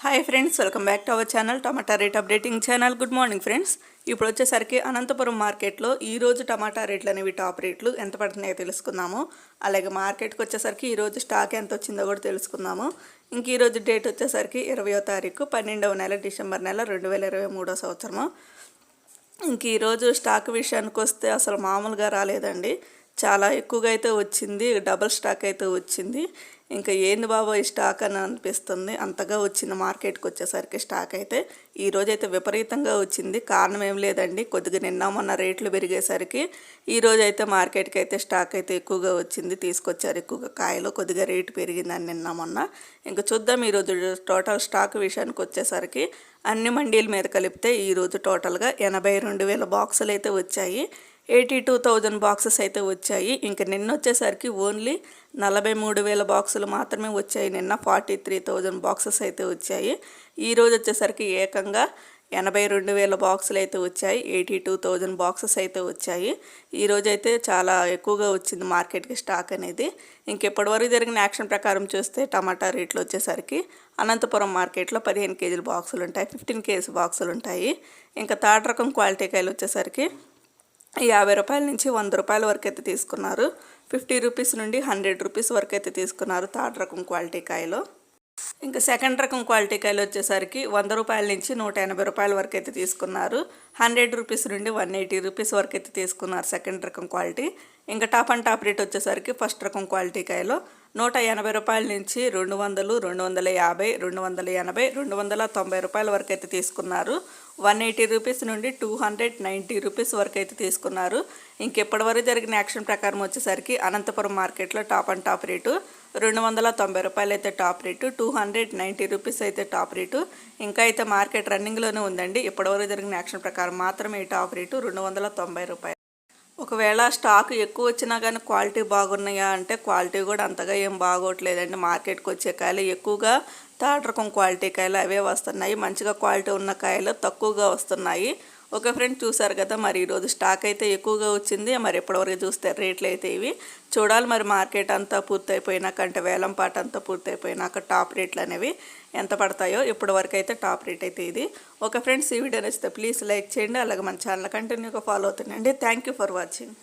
Hi friends, welcome back to our channel tomato rate updating channel. Good morning friends. ఇప్పుడు వచ్చేసరికి అనంతపురం మార్కెట్లో ఈరోజు టమాటా రేట్లు అనేవి టాప్ రేట్లు ఎంత పడుతున్నాయో తెలుసుకుందాము. అలాగే మార్కెట్కి వచ్చేసరికి ఈరోజు స్టాక్ ఎంత వచ్చిందో కూడా తెలుసుకుందాము. ఇంక ఈరోజు డేట్ వచ్చేసరికి 20వ తారీఖు 12వ నెల డిసెంబర్ నెల 2023 సంవత్సరము. ఇంక ఈరోజు స్టాక్ విషయానికి వస్తే అసలు మామూలుగా రాలేదండి. చాలా ఎక్కువగా అయితే వచ్చింది, డబుల్ స్టాక్ అయితే వచ్చింది. ఇంకా ఏంది బాబా ఈ స్టాక్ అని అనిపిస్తుంది, అంతగా వచ్చింది. మార్కెట్కి వచ్చేసరికి స్టాక్ అయితే ఈరోజైతే విపరీతంగా వచ్చింది. కారణం ఏం లేదండి, కొద్దిగా నిన్న మొన్న రేట్లు పెరిగేసరికి ఈరోజు అయితే మార్కెట్కి అయితే స్టాక్ అయితే ఎక్కువగా వచ్చింది. తీసుకొచ్చారు ఎక్కువగా కాయలు, కొద్దిగా రేటు పెరిగిందని నిన్న మొన్న. ఇంకా చూద్దాం ఈరోజు టోటల్ స్టాక్ విషయానికి వచ్చేసరికి అన్ని మండీల మీద కలిపితే ఈరోజు టోటల్గా 82,000 బాక్సులు అయితే వచ్చాయి. 82,000 బాక్సెస్ అయితే వచ్చాయి. ఇంకా నిన్న వచ్చేసరికి ఓన్లీ 43,000 బాక్సులు మాత్రమే వచ్చాయి. నిన్న 43,000 బాక్సెస్ అయితే వచ్చాయి. ఈరోజు వచ్చేసరికి ఏకంగా 82,000 బాక్సులు అయితే వచ్చాయి. 82,000 బాక్సెస్ అయితే వచ్చాయి. ఈరోజు అయితే చాలా ఎక్కువగా వచ్చింది మార్కెట్కి స్టాక్ అనేది. ఇంకెప్పటివరకు జరిగిన యాక్షన్ ప్రకారం చూస్తే టమాటా రేట్లు వచ్చేసరికి అనంతపురం మార్కెట్లో 15 కేజీల బాక్సులు ఉంటాయి, 15 కేజీ బాక్సులు ఉంటాయి. ఇంకా థర్డ్ రకం క్వాలిటీ కాయలు వచ్చేసరికి 50 రూపాయల నుంచి 100 రూపాయల వరకు అయితే తీసుకున్నారు. 50 రూపీస్ నుండి 100 రూపీస్ వరకు అయితే తీసుకున్నారు థర్డ్ రకం క్వాలిటీ కాయలు. ఇంకా సెకండ్ రకం క్వాలిటీ కాయలు వచ్చేసరికి 100 రూపాయల నుంచి 180 రూపాయల వరకు అయితే తీసుకున్నారు. 100 రూపీస్ నుండి 180 రూపీస్ వరకు అయితే తీసుకున్నారు సెకండ్ రకం క్వాలిటీ. ఇంకా టాప్ అండ్ టాప్ రేట్ వచ్చేసరికి ఫస్ట్ రకం క్వాలిటీ కాయలు 180 రూపాయల నుంచి 200, 250, 280, 290 రూపాయల వరకు అయితే తీసుకున్నారు. 180 రూపీస్ నుండి 290 రూపీస్ వరకు అయితే తీసుకున్నారు. ఇంకెప్పటి వరకు జరిగిన యాక్షన్ ప్రకారం వచ్చేసరికి అనంతపురం మార్కెట్లో టాప్ అండ్ టాప్ రేటు 290 రూపాయలు అయితే టాప్ రేటు, 290 రూపీస్ అయితే టాప్ రేటు. ఇంకా అయితే మార్కెట్ రన్నింగ్లోనే ఉందండి. ఇప్పటివరకు జరిగిన యాక్షన్ ప్రకారం మాత్రమే ఈ టాప్ రేటు 290 రూపాయలు. ఒకవేళ స్టాక్ ఎక్కువ వచ్చినా కానీ క్వాలిటీ బాగున్నాయా అంటే క్వాలిటీ కూడా అంతగా ఏం బాగోట్లేదండి. మార్కెట్కి వచ్చే కాయలు ఎక్కువగా థర్డ్ రకం క్వాలిటీ కాయలు అవే వస్తున్నాయి. మంచిగా క్వాలిటీ ఉన్న కాయలు తక్కువగా వస్తున్నాయి. ఓకే ఫ్రెండ్, చూసారు కదా, మరి ఈరోజు స్టాక్ అయితే ఎక్కువగా వచ్చింది. మరి ఎప్పటివరకు చూస్తే రేట్లు అయితే ఇవి చూడాలి. మరి మార్కెట్ అంతా పూర్తయిపోయినాక అంటే వేలం పాట అంతా పూర్తయిపోయినాక టాప్ రేట్లు అనేవి ఎంత పడతాయో ఇప్పటి వరకు అయితే టాప్ రేట్ అయితే ఇది. ఓకే ఫ్రెండ్స్, ఈ వీడియో నచ్చితే ప్లీజ్ లైక్ చేయండి. అలాగే మన ఛానల్ కంటిన్యూగా ఫాలో అవుతుండండి. Thank you for watching.